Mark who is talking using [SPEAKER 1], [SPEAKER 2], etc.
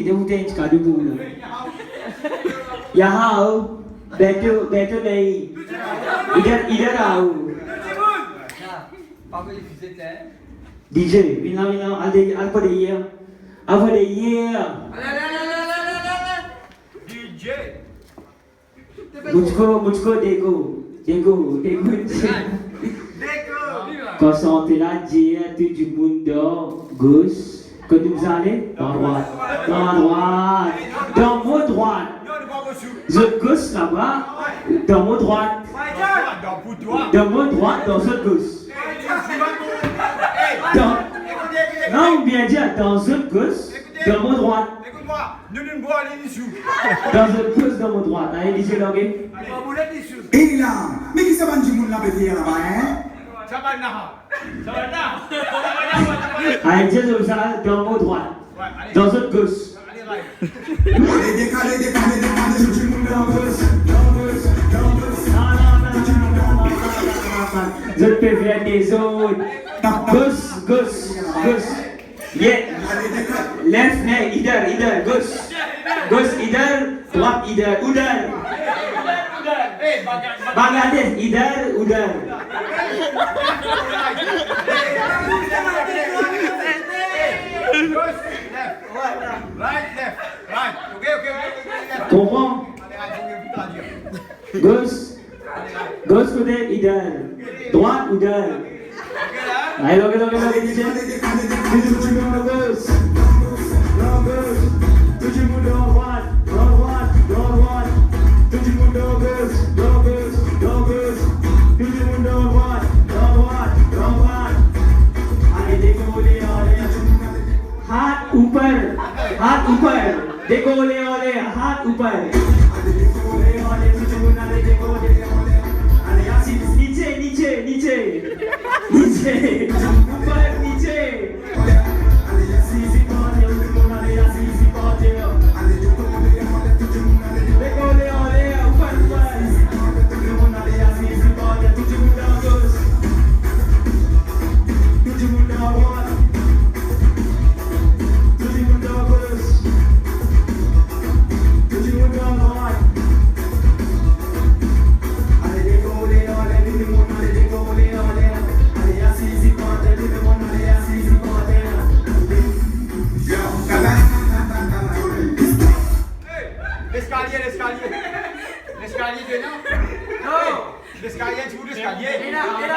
[SPEAKER 1] Devoutez un cadeau pour vous. Yahao, beto lei. Ida rao. DJ, viens, allez, alpa de hier. Alpa de hier.
[SPEAKER 2] DJ.
[SPEAKER 1] Muchko, Dego. Quand on est là, dire tout du monde dort, gauche. Que vous allez dans droite. Dans mon droite. Je gauche là-bas. Dans mon droite. Dans mon droite, dans votre gauche. Non, bien dire, dans votre gauche, dans mon droite.
[SPEAKER 2] Écoute-moi, nous ne bois les dessous.
[SPEAKER 1] Dans votre gauche, dans mon droite. Allez, lisez l'anglais.
[SPEAKER 3] Et là, mais qui ça va nous la bête là-bas, hein?
[SPEAKER 1] Allez, dis ça dans mon droite. Dans votre gauche.
[SPEAKER 3] Allez, décalez, tout le monde dans gauche.
[SPEAKER 1] Je peux faire des autres. Gauche. Yeah. Left, either, gauche, either, droite, either. Bangladesh, either.
[SPEAKER 2] Right. Okay.
[SPEAKER 1] Comprends? Gauche côté, either. Droite, either. Allez, look. Tout le monde à gauche. Tout le monde à droite. Tout le monde à gauche. Tout le monde à droite. Allez, décoller, हाथ ऊपर décoller, हाथ ऊपर नीचे ऊपर नीचे
[SPEAKER 2] L'escalier de non? Non! L'escalier, tu veux l'escalier?